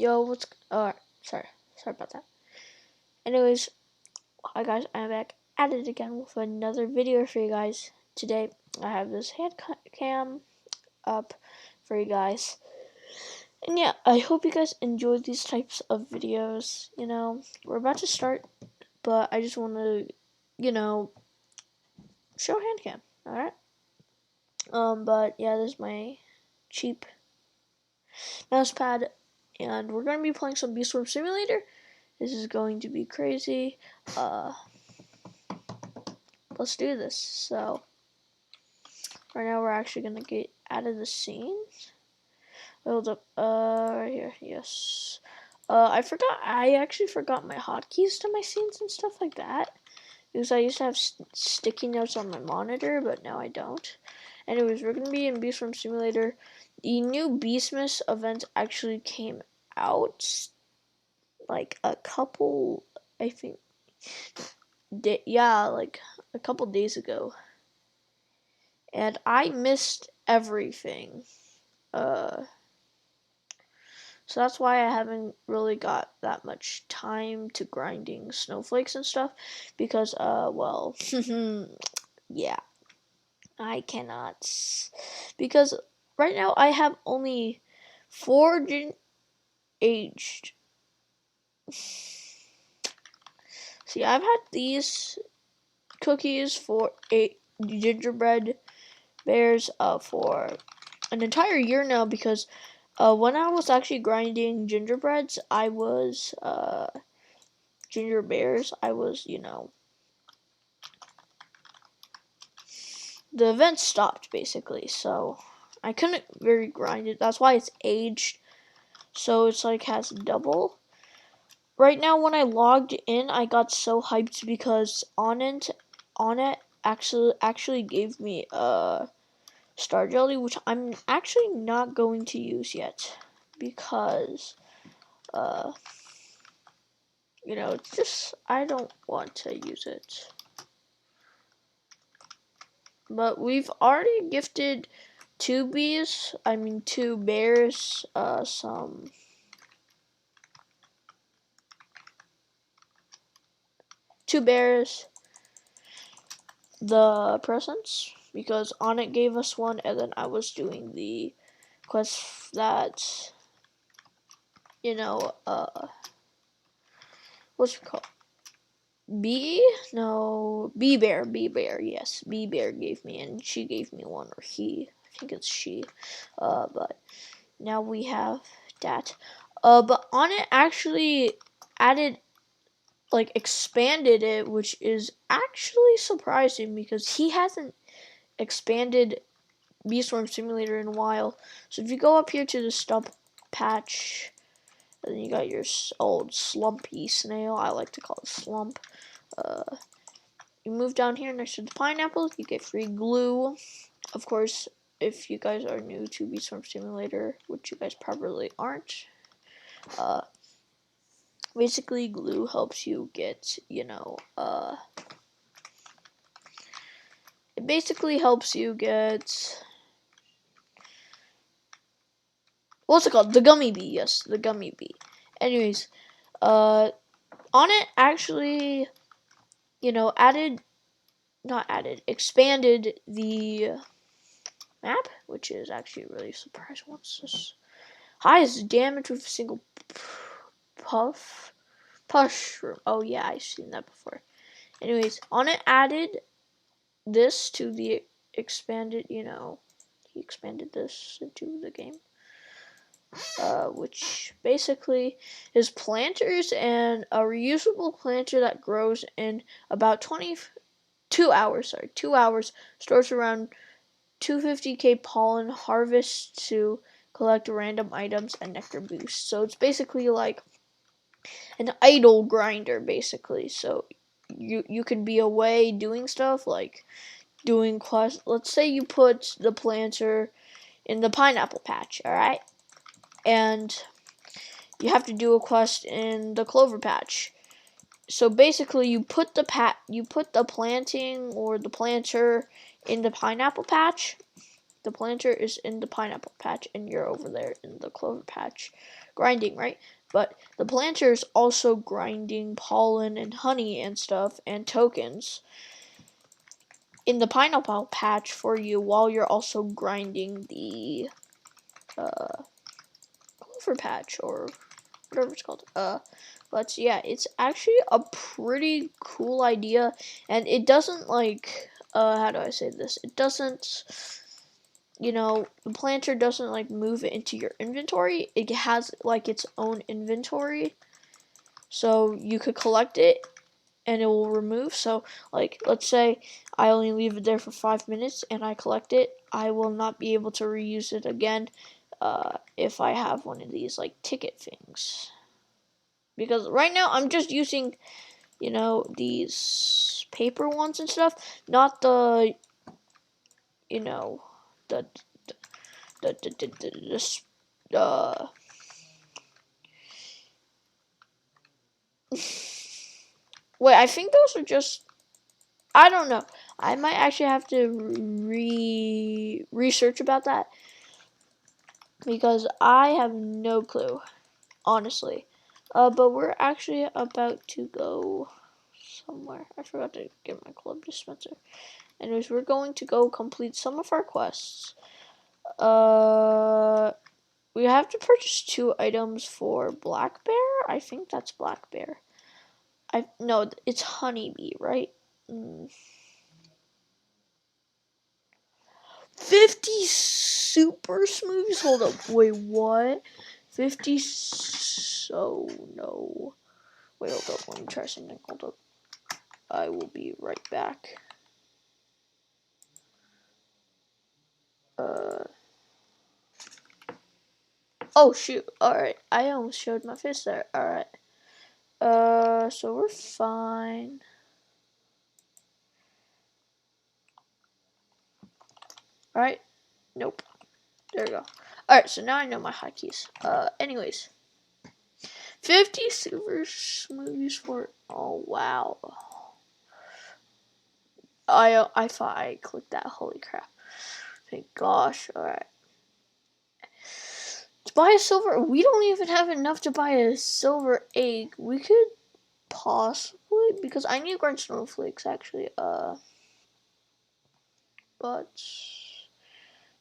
Yo, what's sorry about that. Anyways, hi guys, I'm back at it again with another video for you guys. Today I have this hand cam up for you guys. And yeah, I hope you guys enjoy these types of videos. You know, we're about to start, but I just want to, show hand cam. Alright? But yeah, this is my cheap mouse pad, and we're going to be playing some Beastmas Simulator. This is going to be crazy. Let's do this. So, right now we're actually going to get out of the scene. Hold up. Right here. Yes. I actually forgot my hotkeys to my scenes and stuff like that. Because I used to have sticky notes on my monitor, but now I don't. Anyways, we're going to be in Beastmas Simulator. The new Beastmas event actually came out like a couple, I think, like a couple days ago. And I missed everything. So that's why I haven't really got that much time to grinding snowflakes and stuff. Because, well, yeah. I cannot. Because right now I have only 4 aged. See, I've had these cookies for 8 gingerbread bears for an entire year now, because when I was actually grinding gingerbreads, I was ginger bears, I was, the event stopped basically, so I couldn't very grind it. That's why it's aged, so it's like has double. Right now, when I logged in, I got so hyped because on it actually gave me star jelly, which I'm actually not going to use yet because it's just I don't want to use it. But we've already gifted 2 bears, some 2 bears the presents, because On It gave us one, and then I was doing the quest that, what's it called? B Bear, yes. B Bear gave me, and she gave me one, or he, I think it's she. But now we have that. But On It actually added, expanded it, which is actually surprising because he hasn't expanded Beastworm Simulator in a while. So if you go up here to the stump patch, and then you got your old slumpy snail, I like to call it slump. You move down here next to the pineapple, you get free glue. Of course, if you guys are new to Beastworm Simulator, which you guys probably aren't, basically glue helps you get, it basically helps you get, what's it called? The gummy bee, yes, the gummy bee. Anyways, On It actually, expanded the map, which is actually really surprising. What's this? Highest damage with a single pushroom. Oh yeah, I've seen that before. Anyways, On It added this to the expanded, he expanded this into the game. Which basically is planters and a reusable planter that grows in about 2 hours. 2 hours, stores around 250k pollen, harvests to collect random items and nectar boosts. So it's basically like an idle grinder, basically. So you could be away doing stuff, like doing quests. Let's say you put the planter in the pineapple patch, alright? And you have to do a quest in the clover patch. So basically, you put the planting or the planter in the pineapple patch, the planter is in the pineapple patch and you're over there in the clover patch grinding, right? But the planter is also grinding pollen and honey and stuff and tokens in the pineapple patch for you while you're also grinding the clover patch or whatever it's called. But yeah, it's actually a pretty cool idea, and it doesn't like how do I say this? It doesn't, the planter doesn't like move it into your inventory. It has like its own inventory, so you could collect it and it will remove. So like, let's say I only leave it there for 5 minutes and I collect it, I will not be able to reuse it again if I have one of these like ticket things. Because right now I'm just using, these paper ones and stuff, not the, the, the, the, the, the, the wait, I think those are just, I don't know. I might actually have to research about that because I have no clue, honestly. But we're actually about to go somewhere. I forgot to get my club dispenser. Anyways, we're going to go complete some of our quests. We have to purchase 2 items for Black Bear. I think that's Black Bear. No, it's Honeybee, right? 50 super smoothies? Hold up. Wait, what? 50 so no. Wait, hold up. Let me try something. Hold up. I will be right back. Oh shoot. Alright. I almost showed my face there. Alright. So we're fine. Alright. Nope. There we go. Alright, so now I know my hotkeys. Anyways. 50 super smoothies for, oh wow. I thought I clicked that, holy crap. Thank gosh, alright. To buy a silver, we don't even have enough to buy a silver egg. We could possibly, because I need to grind snowflakes actually, but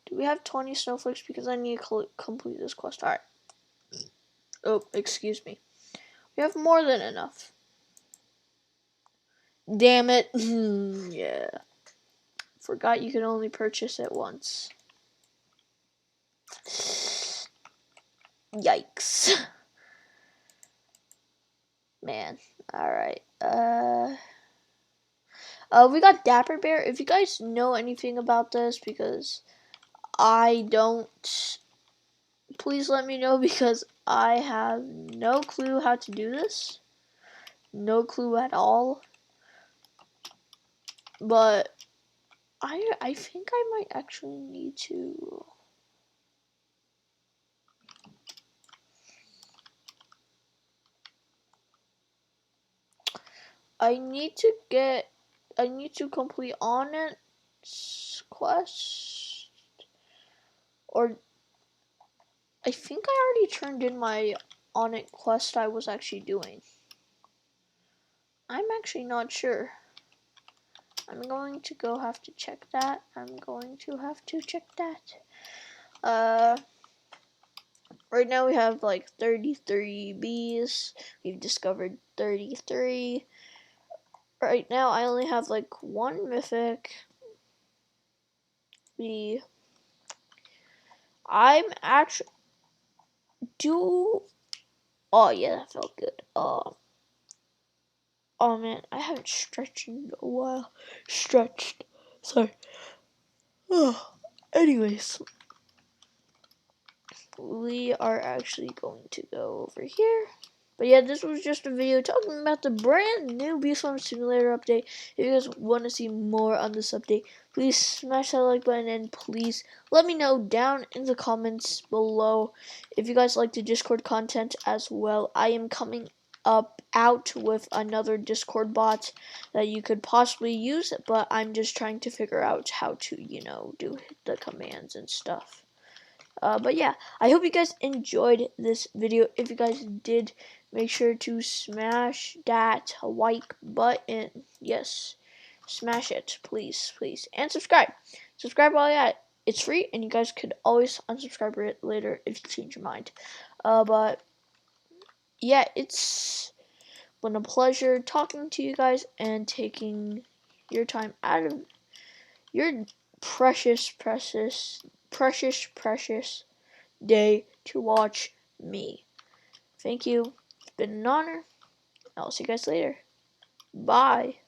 do we have 20 snowflakes? Because I need to complete this quest. Alright. Oh, excuse me. We have more than enough. Damn it. Yeah. Forgot you can only purchase it once. Yikes. Man. Alright. We got Dapper Bear. If you guys know anything about this, because I don't, please let me know, because I have no clue how to do this. No clue at all. But I think I might actually need to. I need to complete Onnet's quest. Or I think I already turned in my Onnet quest I was actually doing. I'm actually not sure. I'm going to have to check that. Right now we have like 33 bees. We've discovered 33. Right now I only have like 1 mythic. I'm actually oh yeah, that felt good. Oh man, I haven't stretched in a while. Sorry. Anyways, we are actually going to go over here. But yeah, this was just a video talking about the brand new Beastmas Simulator update. If you guys want to see more on this update, please smash that like button and please let me know down in the comments below if you guys like the Discord content as well. I am coming out with another Discord bot that you could possibly use, but I'm just trying to figure out how to, do the commands and stuff. But yeah, I hope you guys enjoyed this video. If you guys did, make sure to smash that like button. Yes, smash it, please, please. And subscribe. Subscribe while you're at it. It's free, and you guys could always unsubscribe it later if you change your mind. But yeah, it's been a pleasure talking to you guys and taking your time out of your precious day to watch me. Thank you. It's been an honor. I'll see you guys later. Bye.